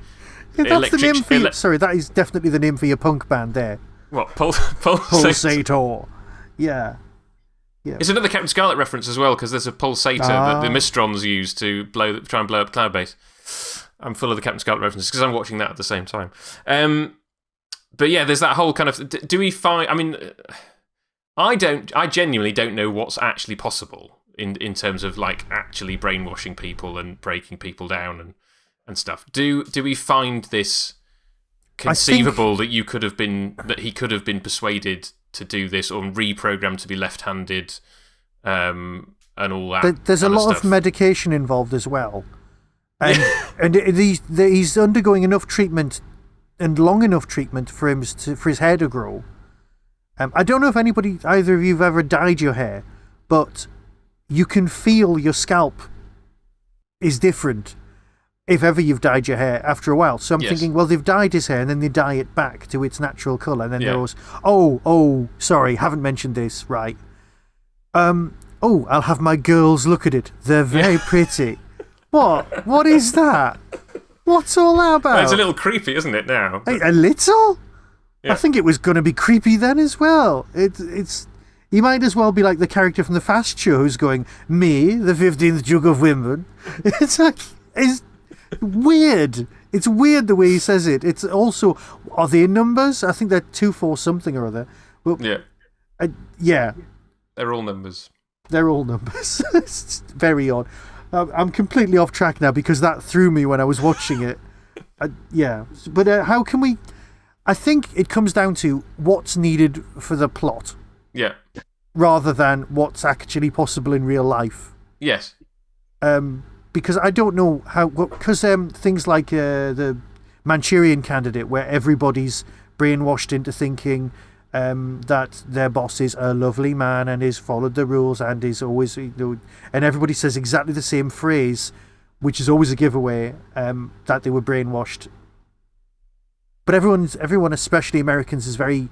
that's the name for sorry, that is definitely the name for your punk band there. What? Pulsator? Yeah. Yeah. It's another Captain Scarlet reference as well, because there's a pulsator that the Mistrons use to try and blow up Cloudbase. I'm full of the Captain Scarlet references because I'm watching that at the same time. But yeah, there's that whole kind of. Do we find? I mean, I genuinely don't know what's actually possible in terms of like actually brainwashing people and breaking people down and stuff. Do we find this conceivable that he could have been persuaded to do this or reprogrammed to be left-handed and all that? There's a lot of medication involved as well. And he's undergoing enough treatment and long enough treatment for his hair to grow. I don't know if either of you have ever dyed your hair, but you can feel your scalp is different if ever you've dyed your hair after a while. So I'm thinking, well, they've dyed his hair and then they dye it back to its natural colour. And then there was, sorry, haven't mentioned this, right. I'll have my girls look at it. They're very pretty. What is that? What's all that about? Well, it's a little creepy, isn't it, now? A little? I think it was going to be creepy then as well. It's he might as well be like the character from the Fast Show who's going, me, the 15th Duke of Wimbledon. It's like, it's weird. It's weird the way he says it. It's also, are they numbers? I think they're 2-4 something or other. Well, yeah. They're all numbers. They're all numbers. It's very odd. I'm completely off track now because that threw me when I was watching it. But how can we... I think it comes down to what's needed for the plot. Yeah. Rather than what's actually possible in real life. Yes. Because I don't know how... Because things like the Manchurian Candidate, where everybody's brainwashed into thinking that their boss is a lovely man and has followed the rules and is always... and everybody says exactly the same phrase, which is always a giveaway, that they were brainwashed. But everyone, especially Americans, is very...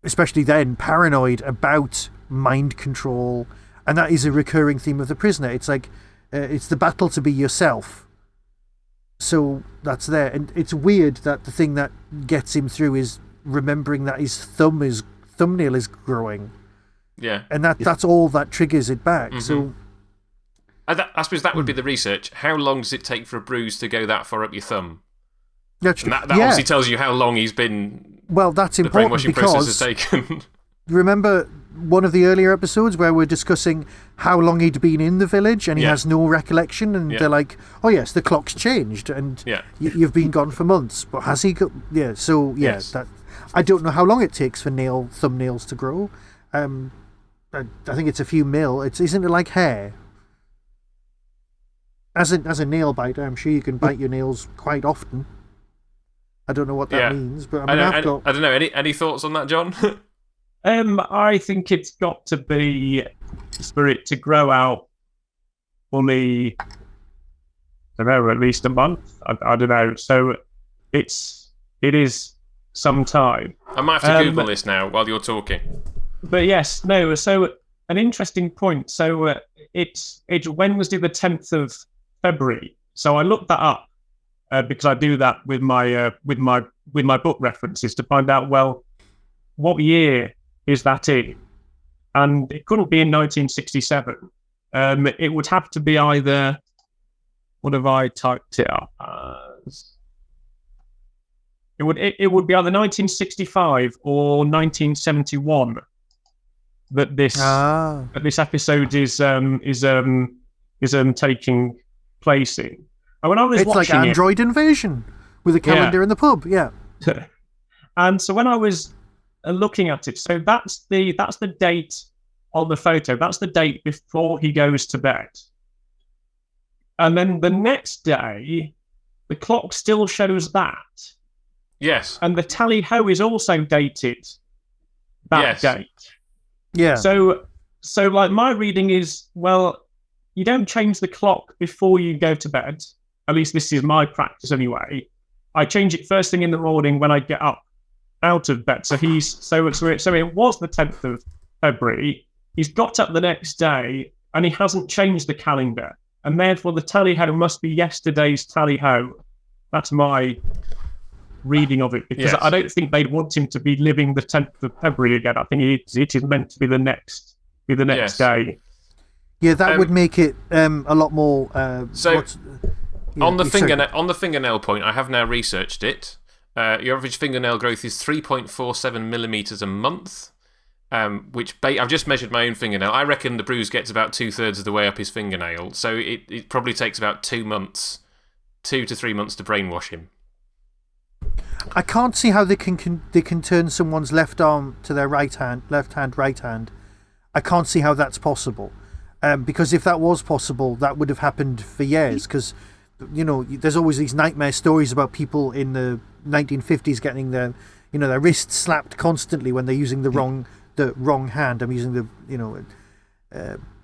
especially then, paranoid about mind control. And that is a recurring theme of The Prisoner. It's like, it's the battle to be yourself. So that's there. And it's weird that the thing that gets him through is remembering that his thumbnail is growing. Yeah. And that's all that triggers it back. Mm-hmm. So I suppose that would be the research. How long does it take for a bruise to go that far up your thumb? That's and that obviously tells you how long he's been... Well, that's important the brainwashing process has taken. Remember one of the earlier episodes where we're discussing how long he'd been in the village and he has no recollection, and they're like, oh yes, the clock's changed and you've been gone for months, but has he got... Yeah, so yes. That I don't know how long it takes for thumbnails to grow. I think it's a few mil. Isn't it like hair? As a nail biter, I'm sure you can bite your nails quite often. I don't know what that means, but I don't know. Any thoughts on that, John? I think it's got to be for it to grow out only, I don't know, at least a month. I don't know. So it is some time. I might have to Google this now while you're talking. But yes, no. So an interesting point. So it's Wednesday the 10th of February. So I looked that up. Because I do that with my book references to find out, well, what year is that in? And it couldn't be in 1967. It would have to be either... What have I typed it up as? It would be either 1965 or 1971 that this episode is taking place in. When I was it's like Android Invasion with a calendar in the pub, And so when I was looking at it, so that's the date on the photo. That's the date before he goes to bed. And then the next day, the clock still shows that. Yes. And the tally-ho is also dated that date. Yeah. So like my reading is, well, you don't change the clock before you go to bed. At least this is my practice anyway. I change it first thing in the morning when I get up out of bed. So it was the 10th of February. He's got up the next day and he hasn't changed the calendar. And therefore the tally-ho must be yesterday's tally-ho. That's my reading of it, because I don't think they'd want him to be living the 10th of February again. I think it is meant to be the next day. Yeah, that would make it a lot more... on the fingernail point, I have now researched it. Your average fingernail growth is 3.47 millimeters a month, which I've just measured my own fingernail. I reckon the bruise gets about 2/3 of the way up his fingernail, so it probably takes about 2 to 3 months to brainwash him. I can't see how they can turn someone's left arm to their right hand. I can't see how that's possible, because if that was possible, that would have happened for years. Because there's always these nightmare stories about people in the 1950s getting their wrists slapped constantly when they're using the wrong hand. I'm using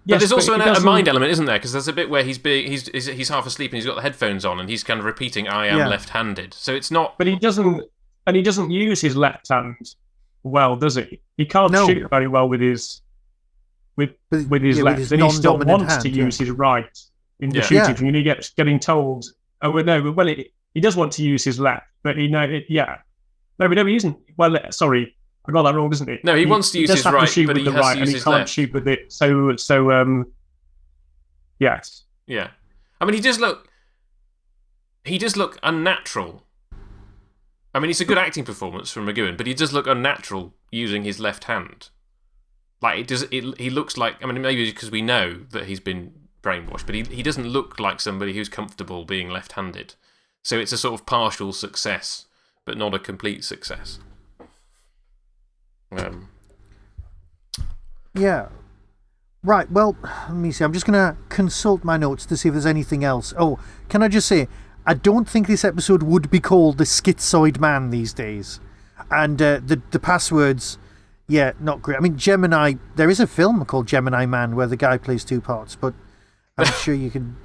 but there's also a mind element, isn't there? Because there's a bit where he's half asleep and he's got the headphones on and he's kind of repeating, "I am left-handed." So it's not. But he doesn't use his left hand well, does he? He can't shoot very well with his left, and he still wants to use his right in the shooting. And he gets getting told, he does want to use his left, but No, he isn't. Well, sorry, I got that wrong, isn't it? No, he wants to use his right, but he has to use his left. And he can't shoot with it. So, yes. Yeah. I mean, he does look unnatural. I mean, it's a good acting performance from McGowan, but he does look unnatural using his left hand. Like, he looks like... I mean, maybe because we know that he's been brainwashed, but he doesn't look like somebody who's comfortable being left-handed. So it's a sort of partial success, but not a complete success. Yeah. Right, well, let me see. I'm just going to consult my notes to see if there's anything else. Oh, can I just say, I don't think this episode would be called The Schizoid Man these days. And the passwords, yeah, not great. I mean, Gemini, there is a film called Gemini Man where the guy plays two parts, but I'm sure you can...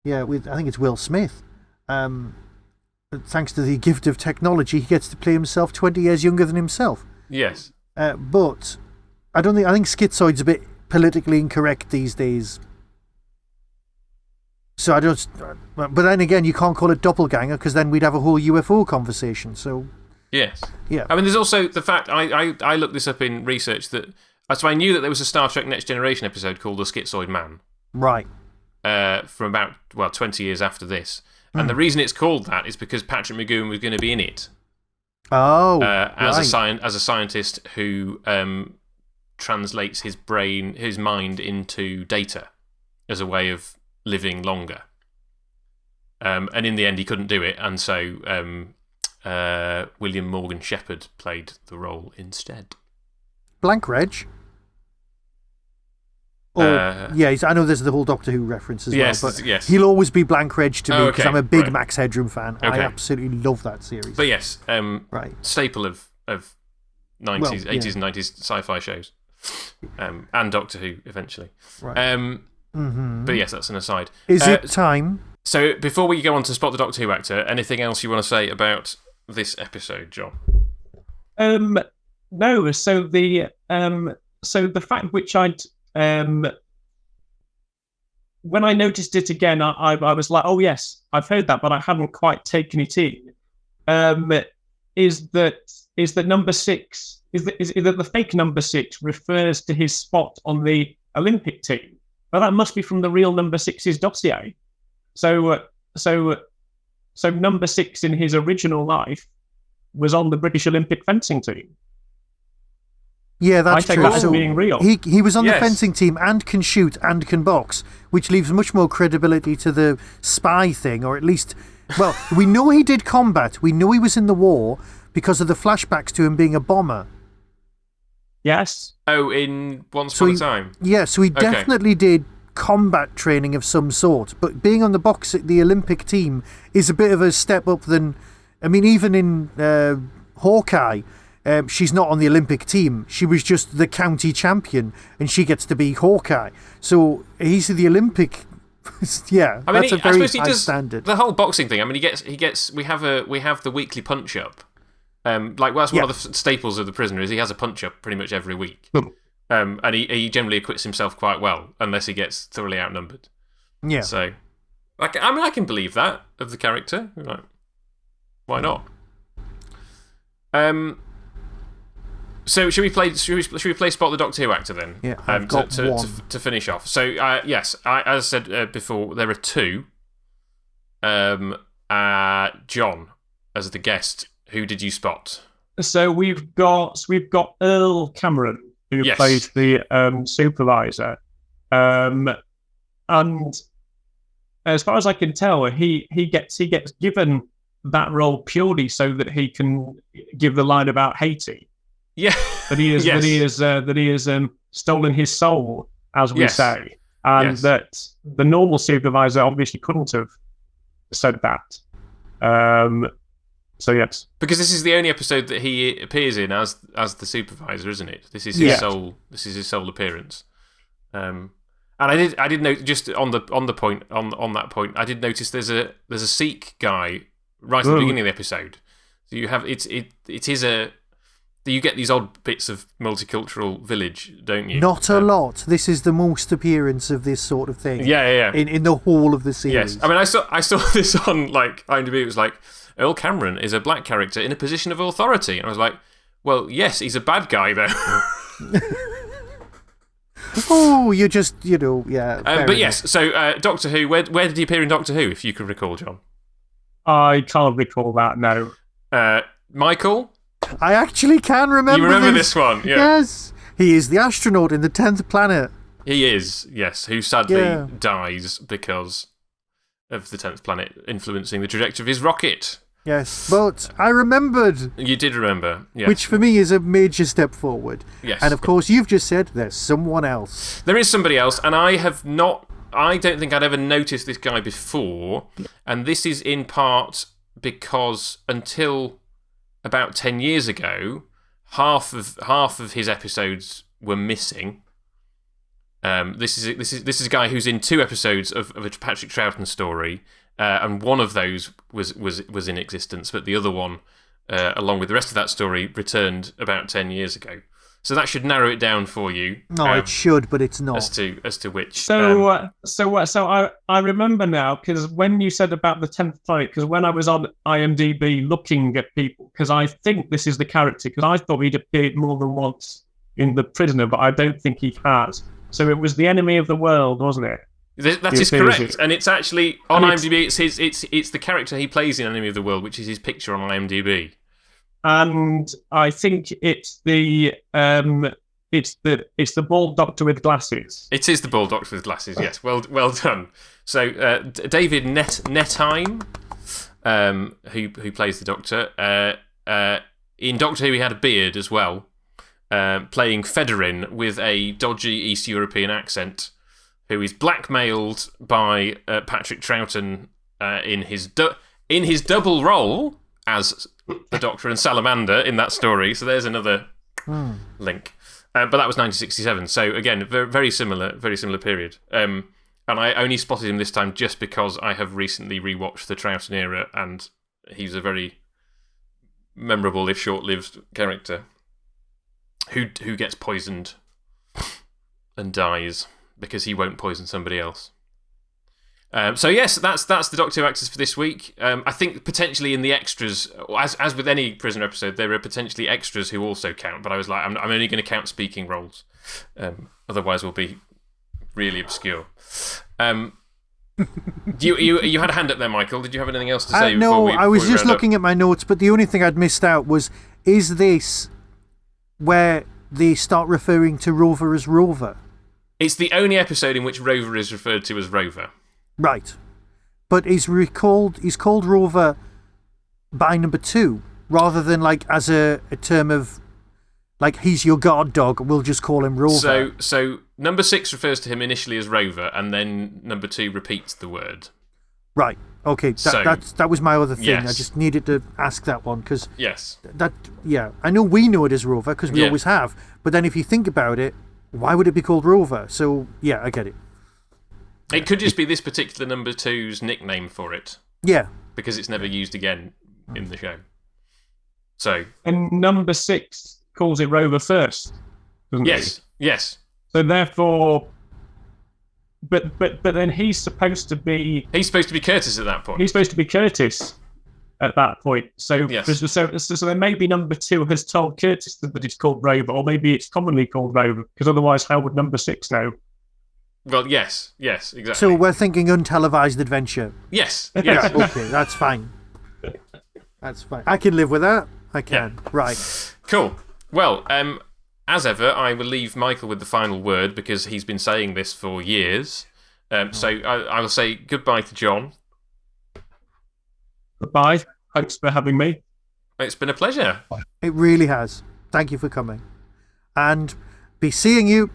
Yeah, I think it's Will Smith. But thanks to the gift of technology, he gets to play himself 20 years younger than himself. Yes. But I think Schizoid's a bit politically incorrect these days. So I don't... But then again, you can't call it doppelgänger because then we'd have a whole UFO conversation, so... Yes. Yeah. I mean, there's also the fact... I looked this up in research that... So I knew that there was a Star Trek Next Generation episode called The Schizoid Man. Right. From about, 20 years after this. And the reason it's called that is because Patrick McGowan was going to be in it. Oh, as a scientist who translates his mind into data as a way of living longer. And in the end, he couldn't do it, and so William Morgan Shepherd played the role instead. Blank Reg. Yeah, I know there's the whole Doctor Who reference as well, but he'll always be Blank Reg to me because I'm a big Max Headroom fan. Okay. I absolutely love that series. But yes, right. Staple of 90s, 80s and 90s sci-fi shows. And Doctor Who, eventually. Right. But yes, that's an aside. Is it time? So before we go on to spot the Doctor Who actor, anything else you want to say about this episode, John? No, so the fact which I'd... when I noticed it again, I was like, oh yes, I've heard that, but I hadn't quite taken it in. Is that number 6 is that the fake number 6 refers to his spot on the Olympic team? Well, that must be from the real number 6's dossier. So number 6 in his original life was on the British Olympic fencing team. Yeah, that's true. That as being real. He was on the fencing team and can shoot and can box, which leaves much more credibility to the spy thing, or at least... Well, we know he did combat. We know he was in the war because of the flashbacks to him being a bomber. Yes. Oh, in Once Upon a Time? Yeah, so he definitely did combat training of some sort, but being on the Olympic team is a bit of a step up than... I mean, even in Hawkeye... she's not on the Olympic team. She was just the county champion, and she gets to be Hawkeye. So he's the Olympic. Yeah, I mean, that's a very high standard. The whole boxing thing. I mean, he gets. We have the weekly punch up. That's one of the staples of the Prisoner is he has a punch up pretty much every week. And he generally acquits himself quite well unless he gets thoroughly outnumbered. Yeah. So, I can believe that of the character. Like, why not? So should we play Spot the Doctor Who actor then? Yeah, I've got one. To finish off. So yes, as I said before, there are two. John, as the guest, who did you spot? So we've got Earl Cameron, who plays the supervisor, and as far as I can tell, he gets given that role purely so that he can give the line about Haiti. Yeah, that he is stolen his soul, as we say, and that the normal supervisor obviously couldn't have said that. So yes, because this is the only episode that he appears in as the supervisor, isn't it? This is his sole. This is his sole appearance. And I did note just on that point. I did notice there's a Sikh guy right at the beginning of the episode. So you have you get these odd bits of multicultural village, don't you? Not a lot. This is the most appearance of this sort of thing. Yeah. In the whole of the series. Yes, I mean, I saw this on IMDb. It was like Earl Cameron is a black character in a position of authority. And I was like, well, yes, he's a bad guy, though. Oh, you just, yeah. But yes, so Doctor Who, where did he appear in Doctor Who, if you could recall, John? I can't recall that, no. Michael? I actually can remember You remember this one, yeah. Yes. He is the astronaut in the 10th planet. He is, yes, who sadly dies because of the 10th planet influencing the trajectory of his rocket. Yes, but I remembered. You did remember, yes. Which for me is a major step forward. Yes. And of course, you've just said there's someone else. There is somebody else, and I don't think I'd ever noticed this guy before, and this is in part because until about 10 years ago, half of his episodes were missing. This is a guy who's in 2 episodes of a Patrick Troughton story, and one of those was in existence, but the other one, along with the rest of that story, returned about 10 years ago. So that should narrow it down for you. No, it should, but it's not. As to which. So I remember now, because when you said about the 10th planet, because when I was on IMDb looking at people, because I think this is the character, because I thought he'd appeared more than once in The Prisoner, but I don't think he has. So it was the enemy of the world, wasn't it? That is correct, and it's actually on IMDb. It's the character he plays in Enemy of the World, which is his picture on IMDb. And I think it's the bald doctor with glasses. It is the bald doctor with glasses. Yes, well done. So David Netheim, who plays the Doctor, in Doctor Who he had a beard as well, playing Federin with a dodgy East European accent, who is blackmailed by Patrick Troughton in his double role as the Doctor and Salamander in that story. So there's another link. But that was 1967. So again, very similar period. And I only spotted him this time just because I have recently rewatched the Troughton era, and he's a very memorable, if short-lived, character who gets poisoned and dies because he won't poison somebody else. So yes, that's the Doctor Who actors for this week. I think potentially in the extras, as with any Prisoner episode, there are potentially extras who also count. But I was like, I'm only going to count speaking roles. Otherwise, we'll be really obscure. You had a hand up there, Michael. Did you have anything else to say? No, I was just looking at my notes, but the only thing I'd missed out was: is this where they start referring to Rover as Rover? It's the only episode in which Rover is referred to as Rover. Right. But he's called Rover by number 2, rather than like as a term of, like, he's your guard dog, we'll just call him Rover. So number 6 refers to him initially as Rover, and then number 2 repeats the word. Right. Okay. That was my other thing. Yes. I just needed to ask that one, because yes, I know we know it as Rover because we always have. But then if you think about it, why would it be called Rover? So yeah, I get it. It could just be this particular number 2's nickname for it. Yeah. Because it's never used again in the show. So. And number 6 calls it Rover first, doesn't he? Yes. So therefore, but then he's supposed to be Curtis at that point. He's supposed to be Curtis at that point. So yes. So then maybe number 2 has told Curtis that it's called Rover, or maybe it's commonly called Rover, because otherwise how would number 6 know? Well, yes, exactly. So we're thinking untelevised adventure. Yes. Yeah, okay, that's fine. That's fine. I can live with that. I can. Yeah. Right. Cool. Well, as ever, I will leave Michael with the final word because he's been saying this for years. So I will say goodbye to John. Goodbye. Thanks for having me. It's been a pleasure. It really has. Thank you for coming. And be seeing you